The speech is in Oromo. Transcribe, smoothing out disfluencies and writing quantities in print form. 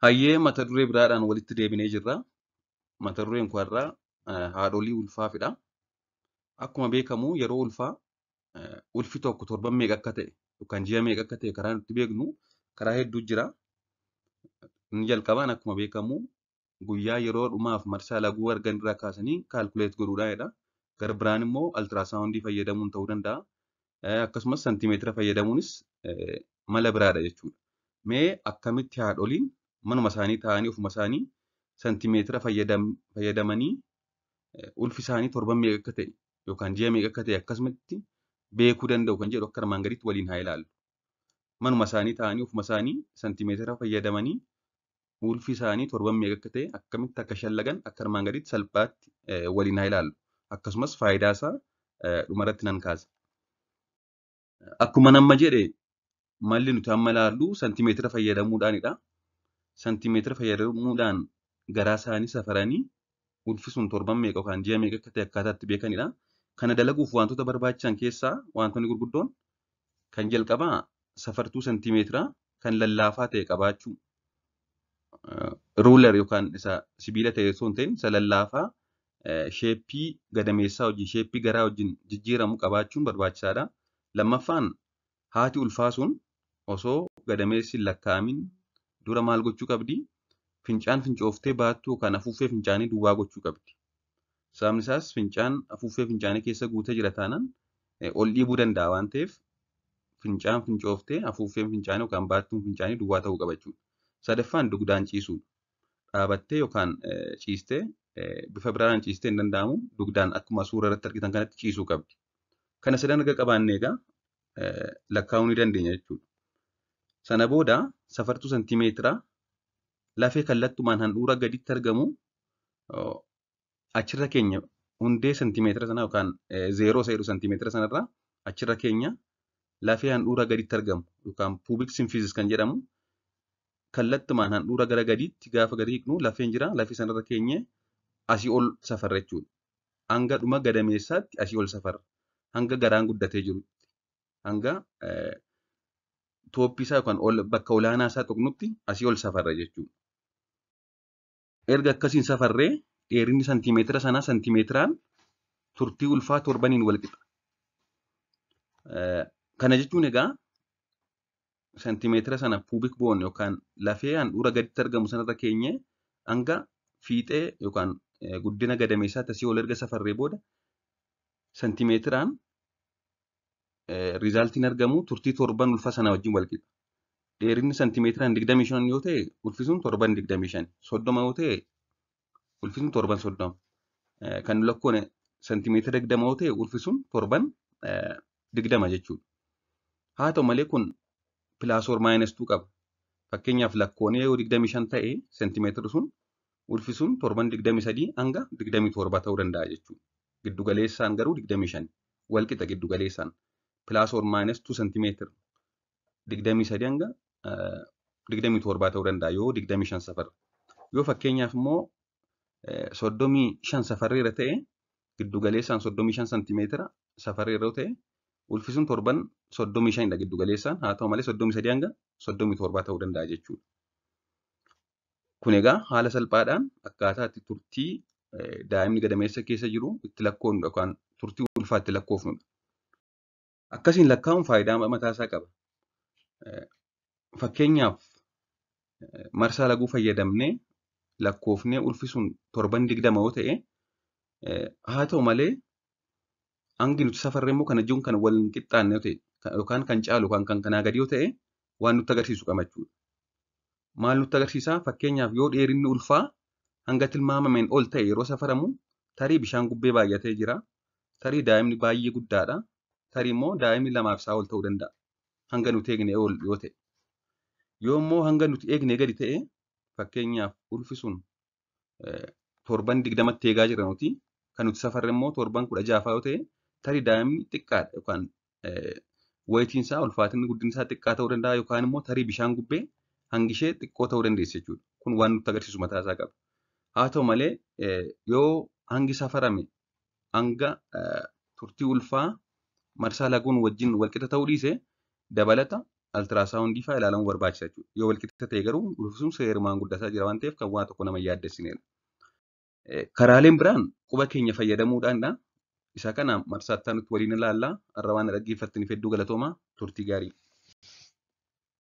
Hayyee mata duree biraadhaan walitti deebinee jirra. Mata dureen kun irraa haadholii ulfaafidha. Akkuma beekamu yeroo ulfaa ulfi tokko torban meeqa akka ta'e yookaan ji'a meeqa akka ta'e karaa nutti beeknu karaa hedduu jira. Inni jalqabaan akkuma beekamu guyyaa yeroo dhumaaf marsaa laguu argan irraa kaasanii kaalkuleet godhuudhaanidha. Gara biraan immoo altiraasawundii fayyadamuun ta'uu danda'a. Akkasumas santimeetira fayyadamuunis mala biraadha jechuudha. Mee akkamitti haadholiin manuma isaanii taa'anii ofuma isaanii santimeetira fayyadamanii ulfi isaanii torban meeqa akka ta'e yookaan ji'a meeqa akka ta'e akkasumatti beekuu danda'u kan jedhu akka armaan gaditti waliin haa ilaallu. Manuma isaanii taa'anii ofuma isaanii santimeetira fayyadamanii ulfi isaanii torban meeqa akka ta'e akkamitti akka shallagan akka armaan gaditti salphaatti waliin haa ilaallu. Akkasumas faayidaa isaa dhumarratti nan kaasa. Akkuma nama jedhe malli nuti amma ilaallu santimeetira fayyadamuudhaanidha. Santimeetira fayyadamuudhaan garaa isaanii safaranii ulfi sun torban meeqa yookaan ji'a meeqa akka ta'e akkaataatti beekanidha. Kana dalaguuf wantoota barbaachisan keessaa wantoonni gurguddoon kan jalqabaa safartuu santimeetiraa kan lallaafaa ta'e qabaachuu. Ruular yookaan isa sibiila ta'e osoo hin ta'in isa lallaafaa sheeppii gadameessaa wajjin sheeppii garaa wajjin jijjiiramu qabaachuun barbaachisaadha. Lammaffaan haati ulfaa sun osoo gadameessi hin lakkaa'amin dura maal gochuu qabdi? Fincaan fincooftee baattuu yookaan afuuffee fincaanii duwwaa gochuu qabdi. Sababni isaas fincaan afuuffee fincaanii keessa guutee jira taanaan ol dhiibuu danda'a waan ta'eef fincaan fincooftee afuuffeen fincaanii yookaan baattuun fincaanii duwwaa ta'uu qaba jechuudha. Sadaffaan dugdaan ciisuudha. Dhaabattee yookaan ciistee bifa biraan ciistee hin danda'amu dugdaan akkuma suura irratti argitan kanatti ciisuu qabdi. Kana sadan erga qabaannee egaa lakkaa'uu ni dandeenya jechuudha. Sana booda safartuu santimeetiraa lafee kallattumaan handhuura gaditti argamu achirra keenya hundee santimeetira sana yookaan zeeroo isa jedhu santimeetira sanarraa achirra keenya lafee handhuura gaditti argamu yookaan puubik simfiizis kan jedhamu kallattumaan handhuura gara gadiitti gaafa gadi hiiknu lafeen jira lafee sanarra keenye asii ol safarra jechuudha. Hanga dhuma gadameessaatti asii ol safarra. Hanga garaan guddatee jirutti hanga tooppii isaa yookaan bakka olaanaa isaa tuqnutti asii ol safarra jechuudha. Erga akkasiin safarree dheerinni santimeetira sanaa santimeetiraan turtii ulfaa torbaniin wal qixa. Kana jechuun egaa santimeetira sana puubik boon yookaan lafee handhuura gaditti argamu sanarra keenye hanga fiixee yookaan guddina gadameessaatti asii ol erga safarree booda santimeetiraan riizaaltiin argamu turtii torban ulfa sana wajjin wal qixa. Dheerinni santimeetiraan 25 yoo ta'e ulfi sun torban 25. 30 yoo ta'e ulfi sun torban 30. Kan lakkoone santimeetira 20 yoo ta'e ulfi sun torban 20 jechuudha. Haa ta'u malee kun pilaas or maayinus 2 qaba. Fakkeenyaaf lakkoonee yoo 25 ta'e santimeetira sun ulfi sun torban 23 hanga 27 ta'uu danda'a jechuudha. Giddugaleessaan garuu 25 wal qixa giddugaleessaan. Pilaas or maayinus 2 santimeetira 23 hanga 27 ta'uu danda'a yoo 25 safarra. Yoo fakkeenyaaf immoo 35 safarreera ta'e giddugaleessaan 35 santimeetira safarreera yoo ta'e ulfi sun torban 35 dha giddugaleessaan haa ta'u malee 33 hanga 37 ta'uu danda'a jechuudha. Kun egaa haala salphaadhaan akkaataa itti turtii daa'imni gadameessa keessa jiru itti lakkoofnudha yookaan turtii ulfaa itti lakkoofnudha. Akkasiin lakkaa'uun faayidaa mataa isaa qaba. Fakkeenyaaf marsaa laguu fayyadamnee lakkoofnee ulfi sun torban 20 yoo ta'e haa ta'u malee hangi nuti safarree immoo kana jiruun kan wal hin qixxaanne yoo ta'e yookaan kan caalu kan kanaa gadi yoo ta'e waan nutti agarsiisu qaba jechuudha. Maal nutti agarsiisaa? Fakkeenyaaf yoo dheerinni ulfaa hanga tilmaamameen ol ta'e yeroo safaramu tarii bishaan gubbee baay'atee jira. Tarii daa'imni baay'ee guddaadha. Tarii immoo daa'imni lamaaf isaa ol ta'uu danda'a. Hanga nuti eegne ol yoo ta'e. Yoo immoo hanga nuti eegne gadi ta'e fakkeenyaaf ulfi sun torban 20tti eegaa jira nuti kan nuti safarre immoo torban 16 yoo ta'e tarii daa'imni xiqqaadha yookaan wayitiin isaa ulfaatinni guddinni isaa xiqqaa ta'uu danda'a yookaan immoo tarii bishaan gubbee hangi ishee xiqqoo ta'uu dandeessi jechuudha. Kun waan nutti agarsiisu mataa isaa qaba. Haa ta'u malee yoo hangi safarame hanga turtii ulfaa marsaa laguun wajjin walqixa ta'uu dhiise dabalata altiraasaawundii fa'aa ilaalamuu barbaachisa jechuudha. Yoo walqixa ta'e garuu ulfisuun seerumaan guddataa jira waan ta'eef kan waa tokko nama yaaddessinedha. Karaaleen biraan quba keenya fayyadamuudhaanidha. Isa kana marsaa itti aanutti waliin ilaallaa. Har'a waan dhaggeeffattaniif hedduu galatoomaa. Turtii gaarii.